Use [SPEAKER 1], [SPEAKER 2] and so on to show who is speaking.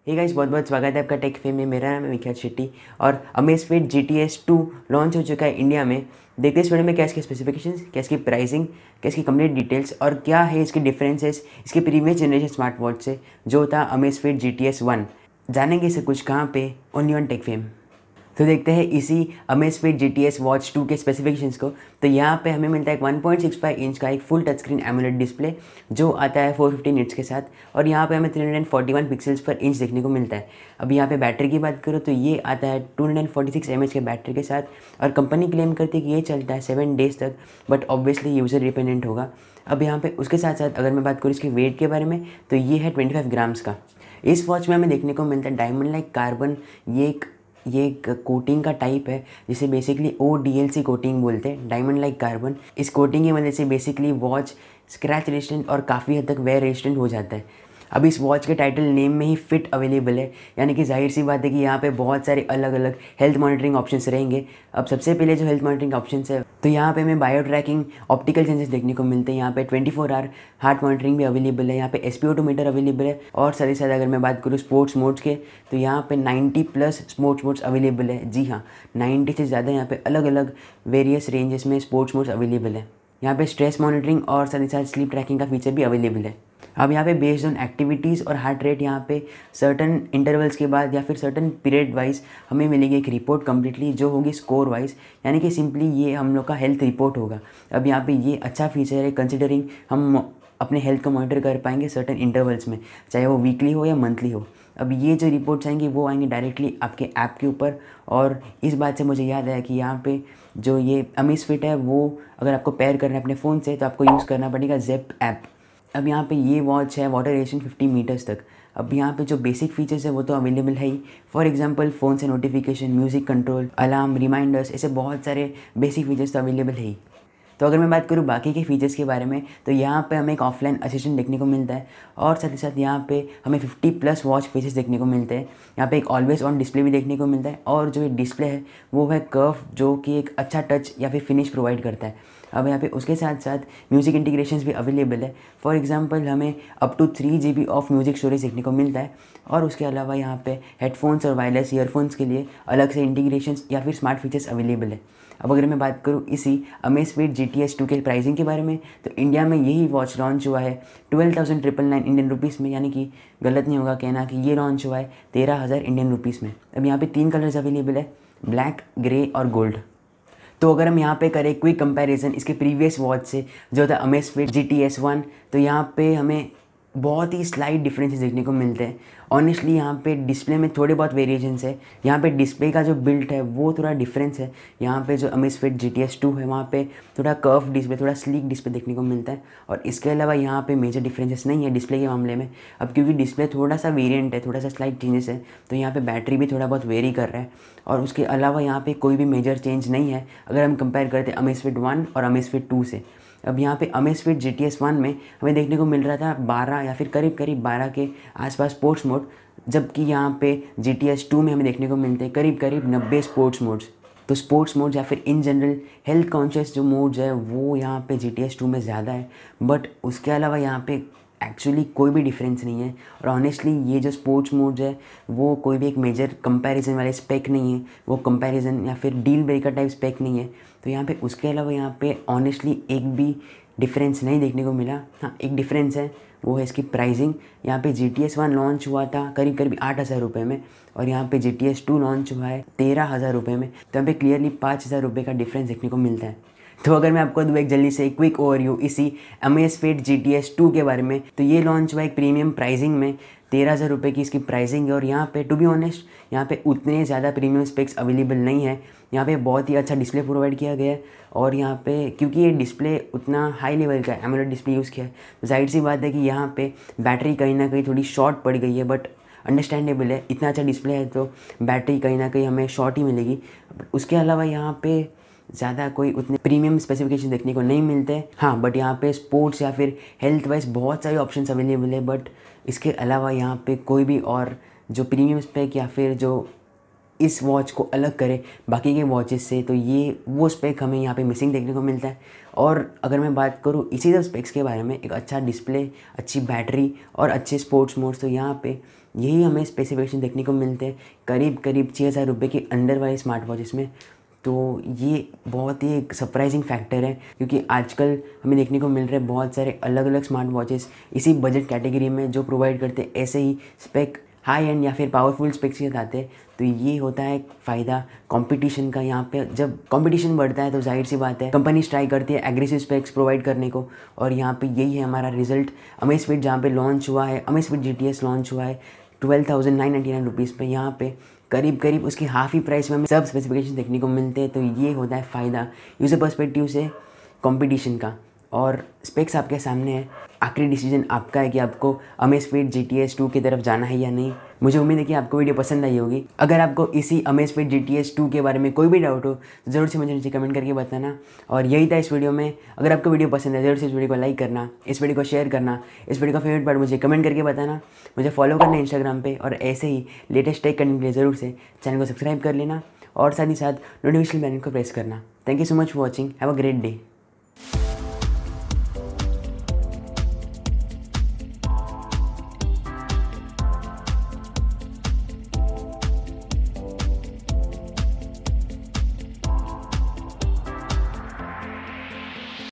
[SPEAKER 1] Hey guys, बहुत बहुत स्वागत है आपका टेक फेम में। मेरा नाम है विख्यात शेट्टी और अमेज़फिट GTS 2 लॉन्च हो चुका है इंडिया में। देखते हैं इस वीडियो में क्या इसके स्पेसिफिकेशंस, क्या इसकी प्राइसिंग, क्या इसकी कंप्लीट डिटेल्स और क्या है इसके डिफरेंसेस इसके प्रीवियस जनरेशन स्मार्ट वॉच से जो था अमेज़फिट GTS 1। जानेंगे इसे कुछ कहाँ पे, ओनली ऑन टेक फेम। तो देखते हैं इसी अमेज़फिट GTS वॉच 2 के स्पेसिफिकेशंस को। तो यहाँ पे हमें मिलता है एक 1.65 इंच का एक full touch screen AMOLED display जो आता है 450 निट्स के साथ, और यहाँ पे हमें 341 पिक्सल्स पर इंच देखने को मिलता है। अब यहाँ पे बैटरी की बात करो तो ये आता है 246 mAh के बैटरी के साथ, और कंपनी क्लेम करती है कि ये चलता है 7 डेज़ तक, बट ऑब्वियसली यूज़र डिपेंडेंट होगा। अब यहाँ पे उसके साथ साथ अगर मैं बात करूँ इसके वेट के बारे में तो ये है 25 ग्राम्स का। इस वॉच में हमें देखने को मिलता है डायमंड लाइक कार्बन, ये एक कोटिंग का टाइप है जिसे बेसिकली ODLC कोटिंग बोलते हैं, डायमंड लाइक कार्बन। इस कोटिंग की वजह से बेसिकली वॉच स्क्रैच रेजिस्टेंट और काफ़ी हद तक वेयर रेजिस्टेंट हो जाता है। अब इस वॉच के टाइटल नेम में ही फिट अवेलेबल है, यानी कि जाहिर सी बात है कि यहाँ पे बहुत सारे अलग अलग हेल्थ मॉनिटरिंग ऑप्शंस रहेंगे। अब सबसे पहले जो हेल्थ मॉनिटरिंग ऑप्शंस है तो यहाँ पे हमें बायो ट्रैकिंग, ऑप्टिकल सेंसर्स देखने को मिलते हैं। यहाँ पे 24 आवर हार्ट मॉनिटरिंग भी अवेलेबल है, यहाँ पे SpO2 मीटर अवेलेबल है, और साथ ही साथ अगर मैं बात करूँ स्पोर्ट्स मोड्स के तो यहाँ पे 90+ स्पोर्ट्स मोड्स अवेलेबल है। जी हाँ, 90 से ज़्यादा यहाँ पे अलग अलग वेरियस रेंजेस में स्पोर्ट्स मोड्स अवेलेबल है। यहाँ पे स्ट्रेस मॉनिटरिंग और साथ ही साथ स्लीप ट्रैकिंग का फीचर भी अवेलेबल है। अब यहाँ पे बेस्ड ऑन एक्टिविटीज़ और हार्ट रेट यहाँ पे सर्टन इंटरवल्स के बाद या फिर सर्टन पीरियड वाइज हमें मिलेगी एक रिपोर्ट कम्प्लीटली जो होगी स्कोर वाइज, यानी कि सिंपली ये हम लोग का हेल्थ रिपोर्ट होगा। अब यहाँ पे ये अच्छा फीचर है कंसिडरिंग हम अपने हेल्थ को मॉनिटर कर पाएंगे सर्टन इंटरवल्स में, चाहे वो वीकली हो या मंथली हो। अब ये जो रिपोर्ट्स आएंगी वो आएंगी डायरेक्टली आपके ऐप के ऊपर, और इस बात से मुझे याद है कि यहाँ पे जो ये अमेज़फिट है वो अगर आपको पेयर करना है अपने फ़ोन से तो आपको यूज़ करना पड़ेगा ज़ेप ऐप। अब यहाँ पे ये वॉच है वाटर रेजिस्टेंट 50 मीटर्स तक। अब यहाँ पे जो बेसिक फीचर्स है वो तो अवेलेबल है ही। फॉर एग्जांपल फ़ोन से notification, music control, alarm, reminders, ऐसे बहुत सारे बेसिक फीचर्स तो अवेलेबल है ही। तो अगर मैं बात करूँ बाकी के फीचर्स के बारे में तो यहाँ पे हमें एक ऑफलाइन असिस्टेंट देखने को मिलता है, और साथ ही साथ यहाँ पे हमें 50+ वॉच फेसेस देखने को मिलते हैं। यहाँ पे एक ऑलवेज ऑन डिस्प्ले भी देखने को मिलता है, और जो ये डिस्प्ले है वो है कर्व जो कि एक अच्छा टच या फिर फिनिश प्रोवाइड करता है। अब यहाँ पे उसके साथ साथ म्यूज़िक इंटीग्रेशंस भी अवेलेबल है। फॉर एग्जांपल हमें up to 3 GB of music storage देखने को मिलता है, और उसके अलावा यहाँ पे हेडफोन्स और वायरलेस ईयरफोन्स के लिए अलग से इंटीग्रेशंस या फिर स्मार्ट फीचर्स अवेलेबल है। अब अगर मैं बात करूँ इसी अमेज़फिट GTS 2 के प्राइसिंग के बारे में तो इंडिया में यही वॉच लॉन्च हुआ है 12,999 इंडियन रुपीज़ में, यानी कि गलत नहीं होगा कहना कि ये लॉन्च हुआ है 13,000 इंडियन रुपीज़ में। अब यहाँ पे 3 कलर्स अवेलेबल है, ब्लैक, ग्रे और गोल्ड। तो अगर हम यहाँ पे करें क्विक कंपैरिजन इसके प्रीवियस वॉच से जो था अमेज़फिट GTS 1, तो यहाँ पे हमें बहुत ही स्लाइट डिफरेंसेस देखने को मिलते हैं। ऑनेस्टली यहाँ पे डिस्प्ले में थोड़े बहुत वेरिएशंस है। यहाँ पे डिस्प्ले का जो बिल्ट है वो थोड़ा डिफरेंस है। यहाँ पे जो अमेज़फिट GTS 2 है वहाँ पे थोड़ा कर्व डिस्प्ले, थोड़ा स्लीक डिस्प्ले देखने को मिलता है, और इसके अलावा यहाँ पे मेजर डिफरेंसेस नहीं है डिस्प्ले के मामले में। अब क्योंकि डिस्प्ले थोड़ा सा वेरिएंट है, थोड़ा सा स्लाइट चेंजेस है, तो यहाँ पे बैटरी भी थोड़ा बहुत वेरी कर रहा है, और उसके अलावा यहाँ पे कोई भी मेजर चेंज नहीं है अगर हम कंपेयर करते हैं अमेज़फिट 1 और अमेज़फिट 2 से। अब यहाँ पे अमेज़फिट GTS 1 में हमें देखने को मिल रहा था 12 या फिर करीब 12 के आसपास स्पोर्ट्स मोड, जबकि यहाँ पे GTS 2 में हमें देखने को मिलते हैं करीब 90 स्पोर्ट्स मोड्स। तो स्पोर्ट्स मोड्स या फिर इन जनरल हेल्थ कॉन्शियस जो मोड्स है वो यहाँ पे GTS 2 में ज़्यादा है, बट उसके अलावा यहाँ पे एक्चुअली कोई भी डिफरेंस नहीं है। और ऑनेस्टली ये जो स्पोर्ट्स मोड्स है वो कोई भी एक मेजर कंपैरिजन वाले स्पेक नहीं है, वो कंपैरिजन या फिर डील ब्रेकर टाइप स्पेक नहीं है। तो यहाँ पे उसके अलावा यहाँ पे ऑनेस्टली एक भी डिफरेंस नहीं देखने को मिला। हाँ, एक डिफरेंस है, वो है इसकी प्राइसिंग। यहाँ पे GTS 1 लॉन्च हुआ था करीब 8,000 रुपये में, और यहाँ पे GTS 2 लॉन्च हुआ है 13,000 रुपये में। तो यहाँ पे क्लियरली 5,000 रुपये का डिफरेंस देखने को मिलता है। तो अगर मैं आपको दूँ एक जल्दी से क्विक ओवरव्यू इसी अमेज़फिट GTS 2 के बारे में, तो ये लॉन्च हुआ एक प्रीमियम प्राइसिंग में 13,000 रुपये की इसकी प्राइसिंग है, और यहाँ पे टू बी ऑनेस्ट यहाँ पे उतने ज़्यादा प्रीमियम स्पेक्स अवेलेबल नहीं है। यहाँ पे बहुत ही अच्छा डिस्प्ले प्रोवाइड किया गया है, और यहाँ पे क्योंकि ये डिस्प्ले उतना हाई लेवल का एमोलेड डिस्प्ले यूज़ किया है तो जाहिर सी बात है कि यहाँ पे बैटरी कहीं ना कहीं थोड़ी शॉर्ट पड़ गई है, बट अंडरस्टैंडेबल है, इतना अच्छा डिस्प्ले है तो बैटरी कहीं ना कहीं हमें शॉर्ट ही मिलेगी। उसके अलावा यहाँ पे ज़्यादा कोई उतने प्रीमियम स्पेसिफिकेशन देखने को नहीं मिलते। हाँ, बट यहाँ पे स्पोर्ट्स या फिर हेल्थ वाइज बहुत सारे ऑप्शंस अवेलेबल है, बट इसके अलावा यहाँ पे कोई भी और जो प्रीमियम स्पेक या फिर जो इस वॉच को अलग करे बाकी के वॉचेस से, तो ये वो स्पेक हमें यहाँ पे मिसिंग देखने को मिलता है। और अगर मैं बात करूँ इसी सब स्पेक्स के बारे में, एक अच्छा डिस्प्ले, अच्छी बैटरी और अच्छे स्पोर्ट्स मोड्स, तो यहाँ पे यही हमें स्पेसिफिकेशन देखने को मिलते हैं करीब करीब 6,000 रुपये के अंडर वाले स्मार्ट वॉचेस में। तो ये बहुत ही एक सरप्राइजिंग फैक्टर है, क्योंकि आजकल हमें देखने को मिल रहे हैं बहुत सारे अलग अलग स्मार्ट वॉचेस इसी बजट कैटेगरी में जो प्रोवाइड करते हैं ऐसे ही स्पेक हाई एंड या फिर पावरफुल स्पेक्स के साथ आते हैं। तो ये होता है फ़ायदा कंपटीशन का। यहाँ पे जब कंपटीशन बढ़ता है तो जाहिर सी बात है कंपनीज ट्राई करती है एग्रेसिव स्पेक्स प्रोवाइड करने को, और यहाँ पे यही है हमारा रिजल्ट। अमेज़फिट जहाँ पे लॉन्च हुआ है, अमेज़फिट GTS लॉन्च हुआ है 12,999 रुपीज़ पे, यहाँ पे करीब करीब उसकी हाफ़ ही प्राइस में हमें सब स्पेसिफिकेशन देखने को मिलते हैं। तो ये होता है फ़ायदा यूज़र पर्सपेक्टिव से कंपटीशन का। और स्पेक्स आपके सामने है, आखिरी डिसीजन आपका है कि आपको अमेज़फिट GTS 2 की तरफ जाना है या नहीं। मुझे उम्मीद है कि आपको वीडियो पसंद आई होगी। अगर आपको इसी अमेज़फिट GTS 2 के बारे में कोई भी डाउट हो तो ज़रूर से मुझे नीचे कमेंट करके बताना। और यही था इस वीडियो में। अगर आपको वीडियो पसंद है ज़रूर से इस वीडियो को लाइक करना, इस वीडियो को शेयर करना, इस वीडियो का फेवरेट पार्ट मुझे कमेंट करके बताना, मुझे फॉलो करना इंस्टाग्राम पे, और ऐसे ही लेटेस्ट टेक करने के लिए ज़रूर से चैनल को सब्सक्राइब कर लेना और साथ ही साथ नोटिफिकेशन बेल को प्रेस करना। Thank you so much for watching. Have a great day.